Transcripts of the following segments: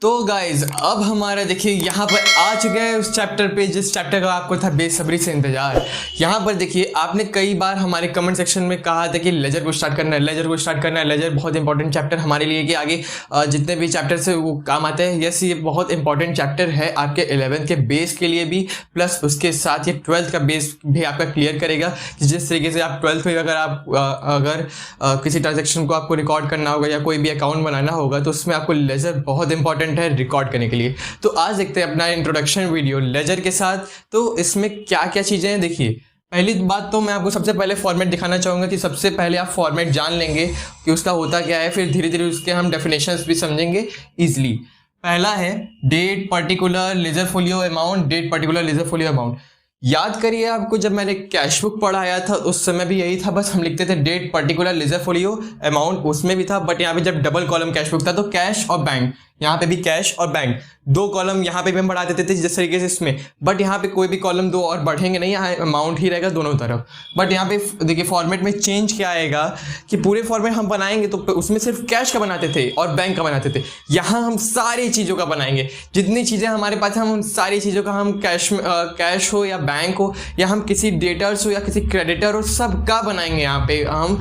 तो गाइज अब हमारा देखिए यहाँ पर आ चुके हैं उस चैप्टर पे जिस चैप्टर का आपको था बेसब्री से इंतजार। यहाँ पर देखिए आपने कई बार हमारे कमेंट सेक्शन में कहा था कि लेजर को स्टार्ट करना है, लेजर को स्टार्ट करना है। लेजर बहुत इंपॉर्टेंट चैप्टर हमारे लिए कि आगे जितने भी चैप्टर से वो काम आते हैं। यस, ये बहुत इंपॉर्टेंट चैप्टर है आपके 11th के बेस के लिए भी, प्लस उसके साथ ये 12th का बेस भी आपका क्लियर करेगा कि जिस तरीके से आप 12th में अगर किसी ट्रांजेक्शन को आपको रिकॉर्ड करना होगा या कोई भी अकाउंट बनाना होगा तो उसमें आपको लेजर बहुत इंपॉर्टेंट है रिकॉर्ड करने के लिए। तो आज देखते हैं अपना इंट्रोडक्शन वीडियो लेजर के साथ। तो इसमें क्या क्या चीज़ें हैं देखिए। पहली बात तो मैं आपको सबसे पहले फॉर्मेट दिखाना चाहूँगा कि सबसे पहले आप फॉर्मेट जान लेंगे कि उसका होता क्या है, फिर धीरे धीरे उसके हम डेफिनेशंस भी समझेंगे ईजिली। पहला है date particular ledger folio amount, date particular ledger folio amount. याद करिए आपको जब मैंने कैश बुक पढ़ाया था उस समय भी यही था, बस हम लिखते थे date particular ledger folio amount, उसमें भी था। बट यहाँ पे जब डबल कॉलम कैश बुक था तो कैश और बैंक, यहाँ पे भी कैश और बैंक, दो कॉलम यहाँ पे भी हम बढ़ा देते थे जिस तरीके से इसमें। बट यहाँ पे कोई भी कॉलम दो और बढ़ेंगे नहीं, यहाँ अमाउंट ही रहेगा दोनों तरफ। बट यहाँ पे देखिए फॉर्मेट में चेंज क्या आएगा कि पूरे फॉर्मेट हम बनाएंगे तो उसमें सिर्फ कैश का बनाते थे और बैंक का बनाते थे। यहाँ हम सारी चीज़ों का बनाएंगे, जितनी चीज़ें हमारे पास हैं हम उन सारी चीज़ों का हम कैश हो या बैंक हो या हम किसी डेटर्स हो या किसी क्रेडिटर हो सब का बनाएंगे यहाँ पे हम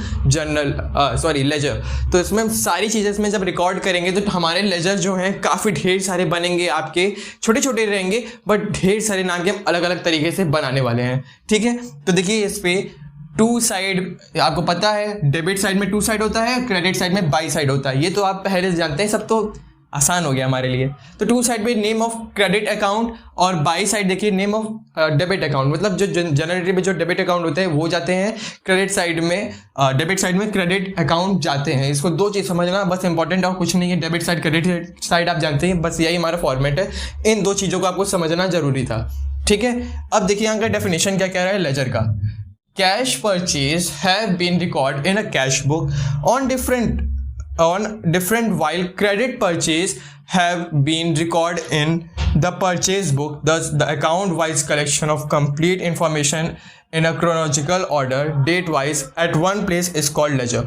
लेजर। तो इसमें हम सारी चीज़ें इसमें जब रिकॉर्ड करेंगे तो हमारे लेजर जो हैं काफ़ी ढेर सारे बनेंगे, आपके छोटे छोटे रहेंगे बट ढेर सारे नाम के हम अलग अलग तरीके से बनाने वाले हैं। ठीक है, तो देखिए इस पे टू साइड, आपको पता है डेबिट साइड में टू साइड होता है, क्रेडिट साइड में बाई साइड होता है। ये तो आप पहले से जानते हैं, सब तो आसान हो गया हमारे लिए। तो टू साइड पे नेम ऑफ क्रेडिट अकाउंट और बाई साइड देखिए नेम ऑफ डेबिट अकाउंट, मतलब जो जनरली में जो डेबिट अकाउंट होते हैं वो जाते हैं क्रेडिट साइड में, डेबिट साइड में क्रेडिट अकाउंट जाते हैं। इसको दो चीज़ समझना बस इंपॉर्टेंट और कुछ नहीं है। डेबिट साइड क्रेडिट साइड आप जानते हैं, बस यही हमारा फॉर्मेट है। इन दो चीज़ों को आपको समझना जरूरी था। ठीक है, अब देखिए यहाँ का डेफिनेशन क्या कह रहा है लेजर का। Cash purchase have been record in a cash book on different while credit purchase have been recorded in the purchase book. Thus the account wise collection of complete information in a chronological order date wise at one place is called ledger.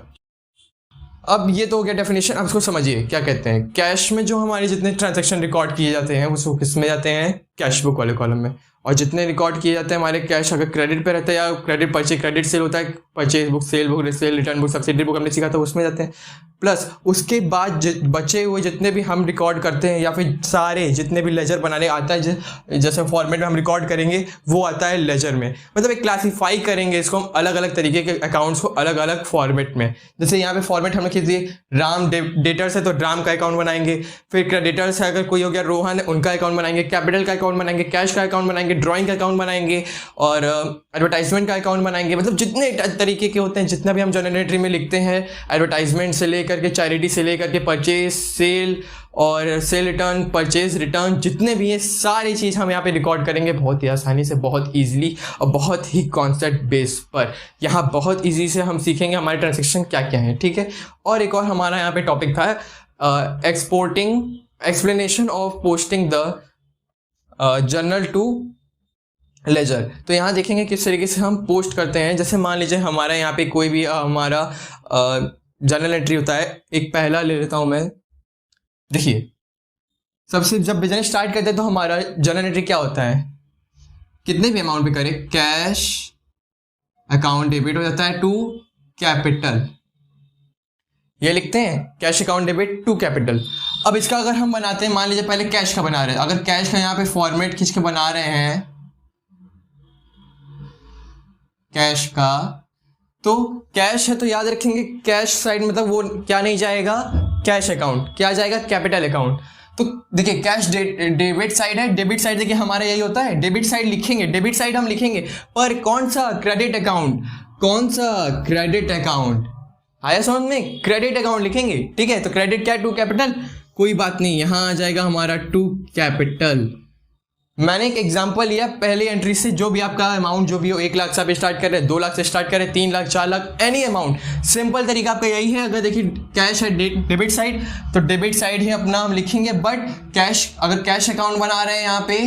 अब ये तो हो गया definition. अब इसको समझिए क्या कहते हैं। कैश में जो हमारे जितने ट्रांजैक्शन रिकॉर्ड किए जाते हैं वो किस में जाते हैं, कैश बुक वाले कॉलम में। और जितने रिकॉर्ड किए जाते हैं हमारे कैश अगर क्रेडिट पे रहता है या क्रेडिट परचेज क्रेडिट सेल होता है, purchase book, cell book, cell return book, subsidy book हमने सीखा था उसमें जाते हैं। प्लस उसके बाद बचे हुए जितने भी हम रिकॉर्ड करते हैं या फिर सारे जितने भी लेजर बनाने आता है जैसे फॉर्मेट में हम रिकॉर्ड करेंगे वो आता है लेजर में। मतलब एक क्लासीफाई करेंगे इसको हम अलग अलग तरीके के अकाउंट्स को अलग अलग फॉर्मेट में। जैसे यहाँ पे फॉर्मेट हमने खींच दिए, राम डेटर्स है तो राम का अकाउंट बनाएंगे, फिर क्रेडिटर्स है अगर कोई हो गया रोहन है उनका अकाउंट बनाएंगे, कैपिटल का अकाउंट बनाएंगे, कैश का अकाउंट बनाएंगे, ड्राइंग का अकाउंट बनाएंगे और एडवर्टाइजमेंट का अकाउंट बनाएंगे। मतलब जितने तरीके के होते हैं, जितना भी हम जर्नल एंट्री में लिखते हैं, एडवर्टाइजमेंट से लेकर के चैरिटी से लेकर के परचेज सेल और सेल रिटर्न, परचेज रिटर्न, जितने भी ये सारी चीज़ हम यहाँ पे रिकॉर्ड करेंगे बहुत ही आसानी से, बहुत ईजिली और बहुत ही कॉन्सेप्ट बेस पर। यहाँ बहुत ईजी से हम सीखेंगे हमारे ट्रांजेक्शन क्या क्या है। ठीक है, और एक और हमारा यहाँ पे टॉपिक था explanation of posting the journal to ledger. तो यहाँ देखेंगे किस तरीके से हम पोस्ट करते हैं। जैसे मान लीजिए हमारा यहाँ पे कोई भी हमारा जर्नल एंट्री होता है। एक पहला ले लेता हूँ मैं। देखिए सबसे जब बिजनेस स्टार्ट करते हैं तो हमारा जर्नल एंट्री क्या होता है, कितने भी अमाउंट पे करें, कैश अकाउंट डेबिट हो जाता है टू कैपिटल, ये लिखते हैं cash account debit to capital. अब इसका अगर हम बनाते हैं, मान लीजिए पहले कैश का बना रहे हैं, अगर कैश का यहाँ पे फॉर्मेट खींच के बना रहे हैं कैश का, तो कैश है तो याद रखेंगे कैश साइड मतलब वो क्या नहीं जाएगा, कैश अकाउंट, क्या जाएगा, कैपिटल अकाउंट। तो देखिए कैश डेबिट साइड है, डेबिट साइड देखिए हमारा यही होता है, डेबिट साइड लिखेंगे, डेबिट साइड हम लिखेंगे, पर कौन सा, क्रेडिट अकाउंट, कौन सा, क्रेडिट अकाउंट। आया समझ में, क्रेडिट अकाउंट लिखेंगे। ठीक है, तो क्रेडिट क्या है, टू कैपिटल, कोई बात नहीं, यहां आ जाएगा हमारा टू कैपिटल। मैंने एक एग्जांपल लिया पहली एंट्री से, जो भी आपका अमाउंट जो भी हो, 1 लाख से आप स्टार्ट कर रहे हैं, 2 लाख से स्टार्ट कर रहे हैं, 3 lakh, 4 lakh, any amount. Simple तरीका आपका यही है। अगर देखिए कैश है डेबिट साइड तो डेबिट साइड ही अपना हम लिखेंगे, बट कैश अगर कैश अकाउंट बना रहे हैं यहाँ पे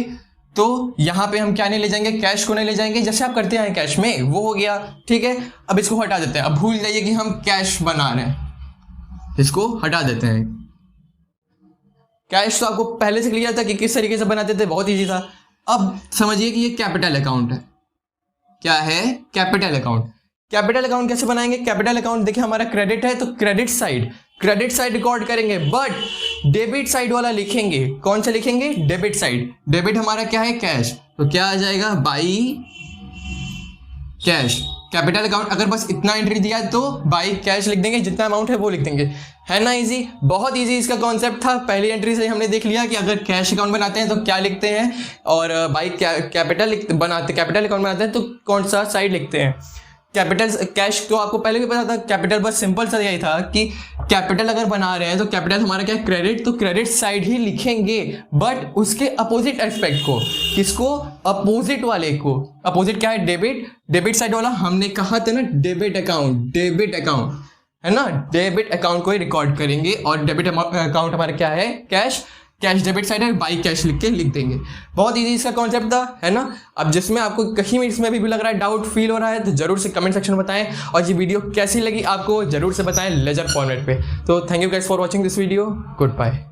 तो यहाँ पे हम क्या नहीं ले जाएंगे, कैश को नहीं ले जाएंगे, जैसे आप करते हैं कैश में वो हो गया। ठीक है, अब इसको हटा देते हैं। अब भूल जाइए कि हम कैश बना रहे हैं, इसको हटा देते हैं। कैश तो आपको पहले से क्लियर था कि किस तरीके से बनाते थे, बहुत ईजी था। अब समझिए कि ये कैपिटल अकाउंट है। क्या है? Capital account. कैपिटल अकाउंट कैसे बनाएंगे? कैपिटल अकाउंट देखिए हमारा क्रेडिट है तो क्रेडिट साइड रिकॉर्ड करेंगे, बट डेबिट साइड वाला लिखेंगे। कौन सा लिखेंगे? Debit side. डेबिट हमारा क्या है? कैश। तो क्या आ जाएगा? By cash. कैपिटल अकाउंट अगर बस इतना एंट्री दिया तो बाई कैश लिख देंगे, जितना अमाउंट है वो लिख देंगे, है ना। इजी, बहुत इजी इसका कॉन्सेप्ट था। पहली एंट्री से हमने देख लिया कि अगर कैश अकाउंट बनाते हैं तो क्या लिखते हैं, और बाई कैपिटल अकाउंट बनाते हैं तो कौन सा साइड लिखते हैं। कैपिटल कैश तो आपको पहले भी पता था। कैपिटल बस सिंपल सा यही था कि कैपिटल अगर बना रहे हैं तो कैपिटल हमारा क्या है? क्रेडिट, तो क्रेडिट साइड ही लिखेंगे, बट उसके अपोजिट एस्पेक्ट को। किसको? अपोजिट वाले को। अपोजिट क्या है? डेबिट। डेबिट साइड वाला हमने कहा था ना, डेबिट अकाउंट है ना, डेबिट अकाउंट को ही रिकॉर्ड करेंगे। और डेबिट अकाउंट हमारा क्या है? कैश। कैश डेबिट साइड है, बाई कैश लिख के लिख देंगे। बहुत इजी इसका कॉन्सेप्ट था, है ना। अब जिसमें आपको कहीं भी इसमें भी लग रहा है, डाउट फील हो रहा है, तो जरूर से कमेंट सेक्शन में बताएं। और ये वीडियो कैसी लगी आपको जरूर से बताएं लेजर फॉर्मेट पे। तो thank you guys for watching this video. Good bye.